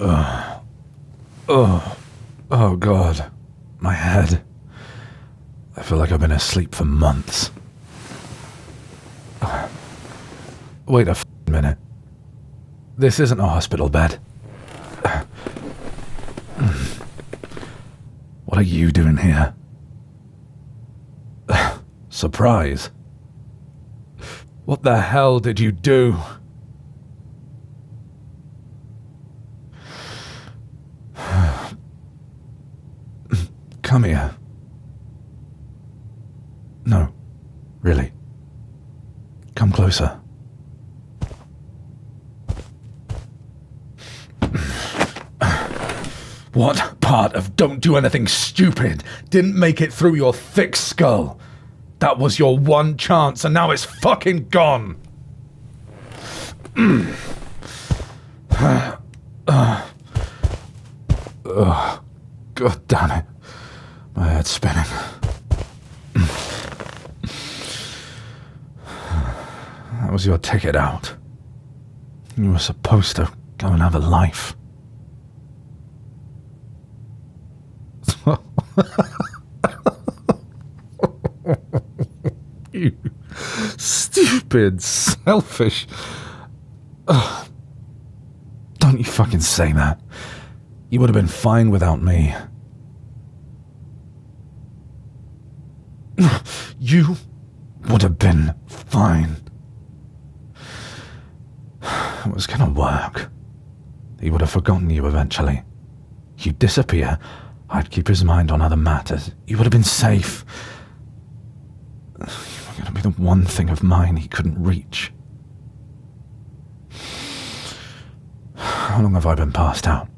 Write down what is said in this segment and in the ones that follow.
Oh God, my head. I feel like I've been asleep for months. Wait a minute. This isn't a hospital bed. What are you doing here? Surprise. What the hell did you do? Come here. No, really. Come closer. What part of don't do anything stupid didn't make it through your thick skull? That was your one chance and now it's fucking gone. God damn it. My head's spinning. That was your ticket out. You were supposed to go and have a life. You stupid, selfish... Don't you fucking say that. You would have been fine without me. You would have been fine. It was gonna work. He would have forgotten you eventually. You'd disappear. I'd keep his mind on other matters. You would have been safe. You were gonna be the one thing of mine he couldn't reach. How long have I been passed out?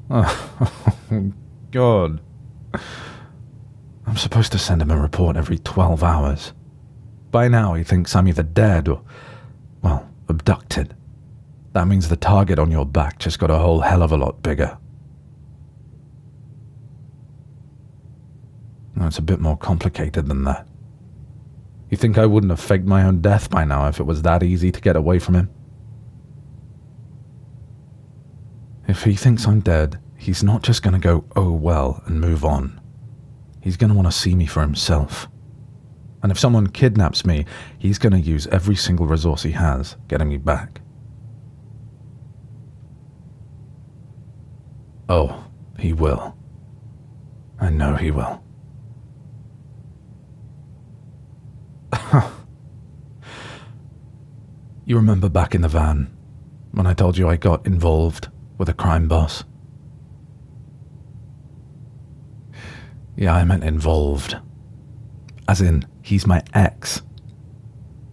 Oh, God. I'm supposed to send him a report every 12 hours. By now he thinks I'm either dead or, well, abducted. That means the target on your back just got a whole hell of a lot bigger. No, it's a bit more complicated than that. You think I wouldn't have faked my own death by now if it was that easy to get away from him? If he thinks I'm dead, he's not just going to go, oh well, and move on. He's going to want to see me for himself. And if someone kidnaps me, he's going to use every single resource he has, getting me back. Oh, he will. I know he will. You remember back in the van, when I told you I got involved with a crime boss? Yeah, I meant involved. As in, he's my ex.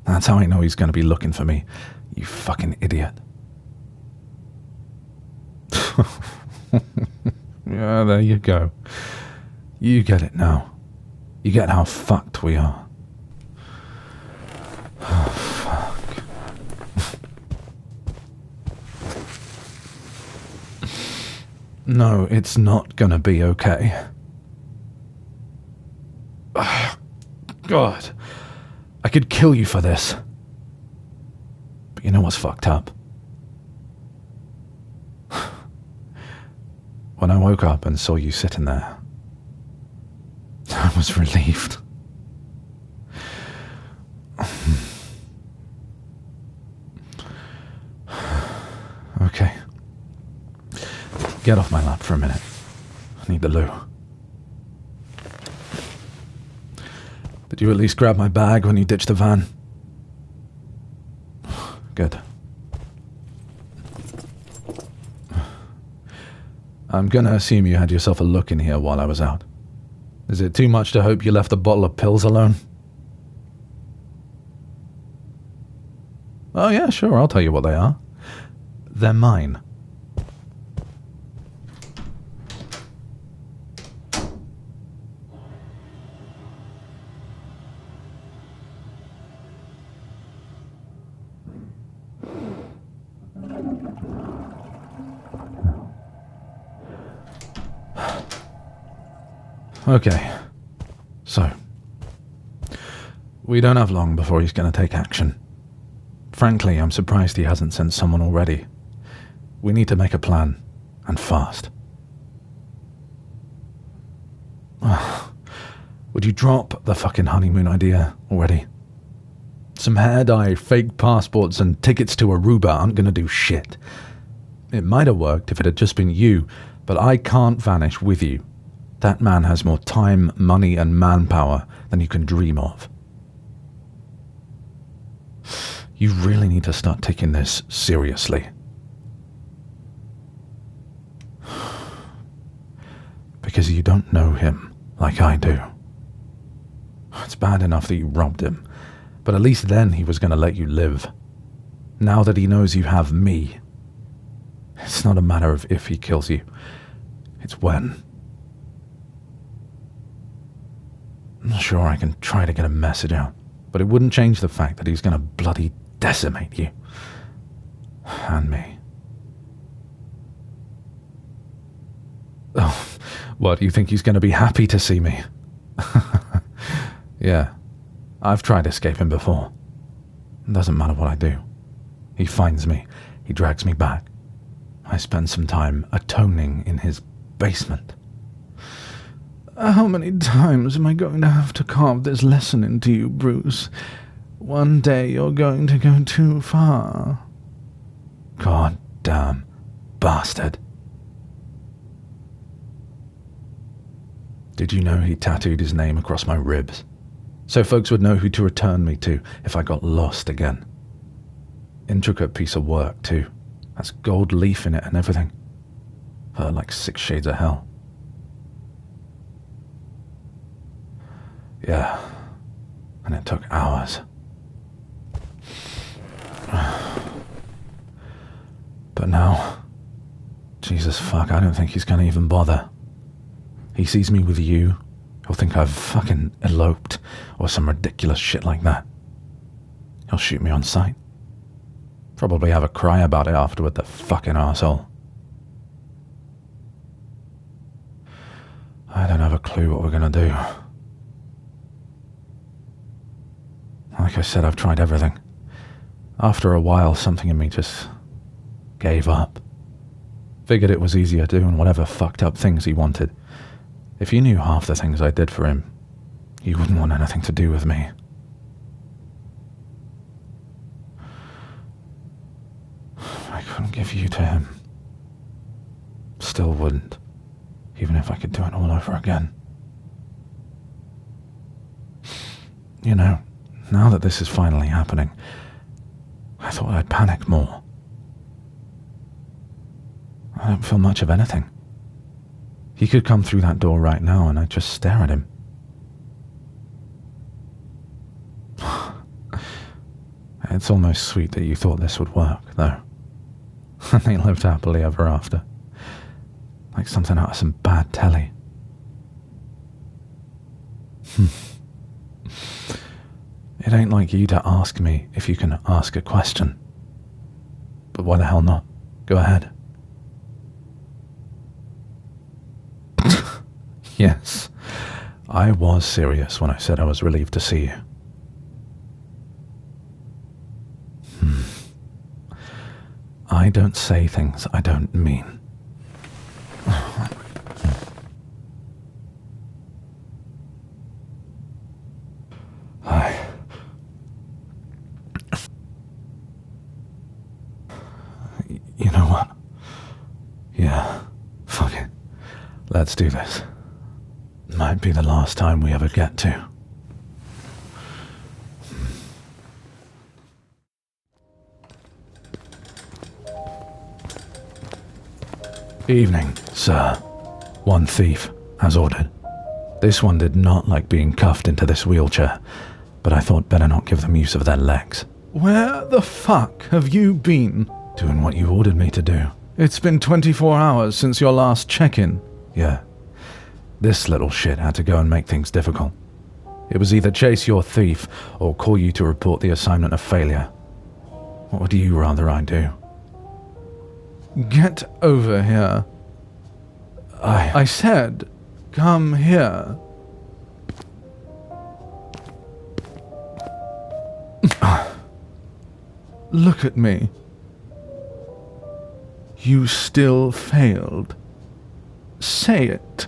That's how I know he's going to be looking for me, you fucking idiot. Yeah, there you go. You get it now. You get how fucked we are. Oh, fuck. No, it's not gonna be okay. God. I could kill you for this. But you know what's fucked up? When I woke up and saw you sitting there, I was relieved. Okay. Get off my lap for a minute. I need the loo. Did you at least grab my bag when you ditched the van? Good. I'm gonna assume you had yourself a look in here while I was out. Is it too much to hope you left the bottle of pills alone? Oh yeah, sure, I'll tell you what they are. They're mine. Okay, so we don't have long before he's going to take action. Frankly, I'm surprised he hasn't sent someone already. We need to make a plan, and fast. Would you drop the fucking honeymoon idea already? Some hair dye, fake passports, and tickets to Aruba aren't gonna do shit. It might have worked if it had just been you, but I can't vanish with you. That man has more time, money, and manpower than you can dream of. You really need to start taking this seriously. Because you don't know him like I do. It's bad enough that you robbed him, but at least then he was going to let you live. Now that he knows you have me, it's not a matter of if he kills you, it's when. I'm sure I can try to get a message out, but it wouldn't change the fact that he's going to bloody decimate you. And me. Oh, what, you think he's going to be happy to see me? Yeah, I've tried escaping before. It doesn't matter what I do. He finds me, he drags me back. I spend some time atoning in his basement. How many times am I going to have to carve this lesson into you, Bruce? One day you're going to go too far. God damn bastard. Did you know he tattooed his name across my ribs? So folks would know who to return me to if I got lost again. Intricate piece of work, too. Has gold leaf in it and everything. Like 6 shades of hell. Yeah, and it took hours. But now, Jesus fuck, I don't think he's gonna even bother. He sees me with you, he'll think I've fucking eloped, or some ridiculous shit like that. He'll shoot me on sight. Probably have a cry about it afterward, the fucking arsehole. I don't have a clue what we're gonna do. Like I said, I've tried everything. After a while, something in me just gave up. Figured it was easier doing whatever fucked up things he wanted. If you knew half the things I did for him, you wouldn't want anything to do with me. I couldn't give you to him. Still wouldn't, even if I could do it all over again. You know, now that this is finally happening, I thought I'd panic more. I don't feel much of anything. He could come through that door right now and I'd just stare at him. It's almost sweet that you thought this would work, though. And they lived happily ever after. Like something out of some bad telly. It ain't like you to ask me if you can ask a question. But why the hell not? Go ahead. Yes, I was serious when I said I was relieved to see you. I don't say things I don't mean. You know what? Yeah, fuck it. Let's do this. Might be the last time we ever get to. Evening, sir. One thief, as ordered. This one did not like being cuffed into this wheelchair, but I thought better not give them use of their legs. Where the fuck have you been? Doing what you ordered me to do. It's been 24 hours since your last check-in. Yeah. This little shit had to go and make things difficult. It was either chase your thief or call you to report the assignment a failure. What would you rather I do? Get over here. I said, come here. Look at me. You still failed. Say it.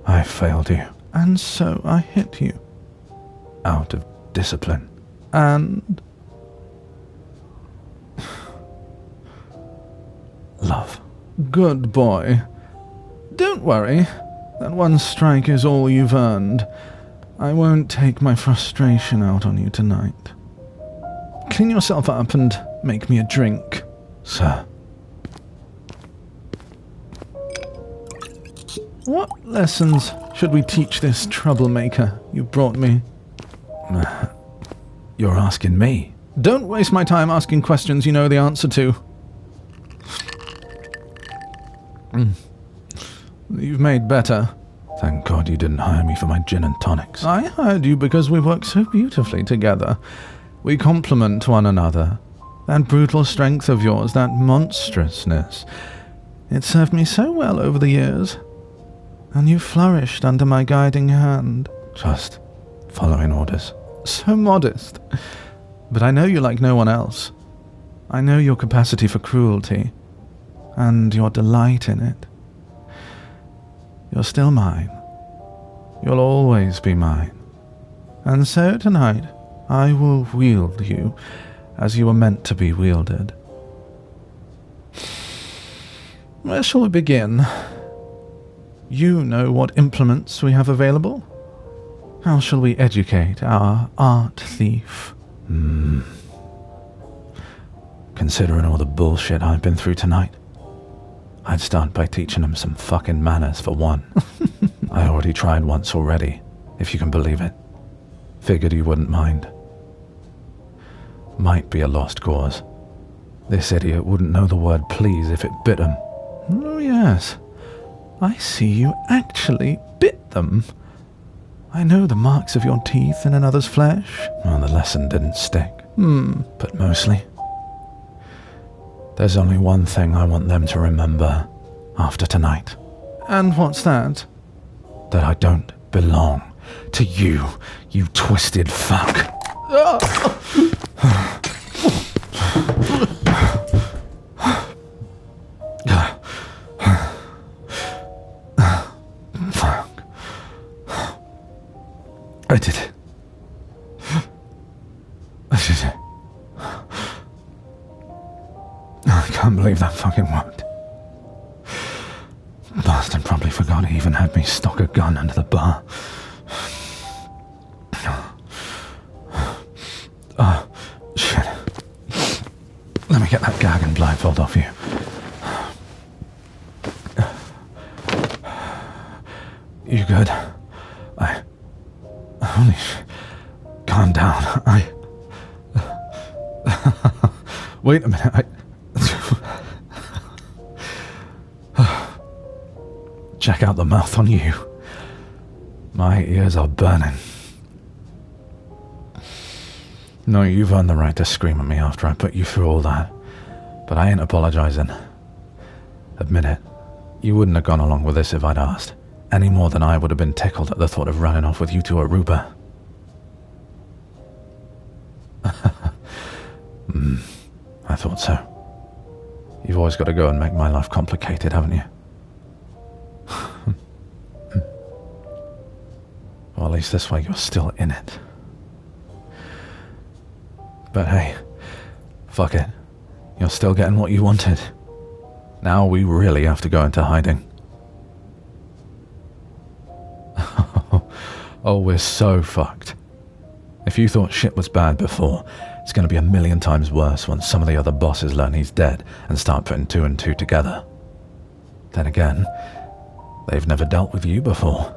I failed you, and so I hit you. Out of discipline. And... love. Good boy. Don't worry. That one strike is all you've earned. I won't take my frustration out on you tonight. Clean yourself up and make me a drink, sir. What lessons should we teach this troublemaker you brought me? You're asking me? Don't waste my time asking questions you know the answer to. You've made better. Thank God you didn't hire me for my gin and tonics. I hired you because we work so beautifully together. We complement one another. That brutal strength of yours, that monstrousness. It served me so well over the years. And you flourished under my guiding hand. Just following orders. So modest. But I know you like no one else. I know your capacity for cruelty. And your delight in it. You're still mine. You'll always be mine. And so tonight, I will wield you as you were meant to be wielded. Where shall we begin? You know what implements we have available? How shall we educate our art thief? Considering all the bullshit I've been through tonight, I'd start by teaching him some fucking manners for one. I already tried once already, if you can believe it. Figured you wouldn't mind. Might be a lost cause. This idiot wouldn't know the word please if it bit him. Oh yes, I see you actually bit them. I know the marks of your teeth in another's flesh. Well, the lesson didn't stick. But mostly, there's only one thing I want them to remember after tonight. And what's that? That I don't belong to you, you twisted fuck. Fuck. I did it. I did it. I can't believe that fucking worked. Bastard probably forgot he even had me stock a gun under the bar. Oh, shit. Let me get that gag and blindfold off you. You good? Holy shit. Calm down. Wait a minute. Check out the mouth on you. My ears are burning. No, you've earned the right to scream at me after I put you through all that. But I ain't apologizing. Admit it. You wouldn't have gone along with this if I'd asked. Any more than I would have been tickled at the thought of running off with you to Aruba. I thought so. You've always got to go and make my life complicated, haven't you? Well, at least this way you're still in it. But hey, fuck it. You're still getting what you wanted. Now we really have to go into hiding. Oh, we're so fucked. If you thought shit was bad before, it's going to be a million times worse once some of the other bosses learn he's dead and start putting two and two together. Then again, they've never dealt with you before.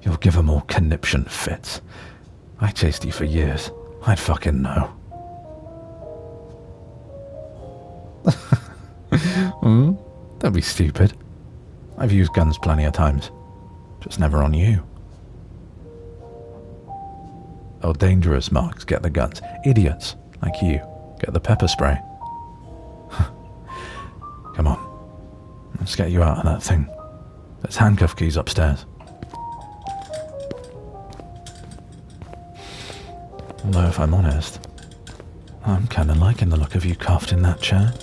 You'll give them all conniption fits. I chased you for years. I'd fucking know. Don't be stupid. I've used guns plenty of times. Just never on you. Oh, dangerous marks get the guns. Idiots, like you, get the pepper spray. Come on. Let's get you out of that thing. There's handcuff keys upstairs. Although, if I'm honest, I'm kinda liking the look of you cuffed in that chair.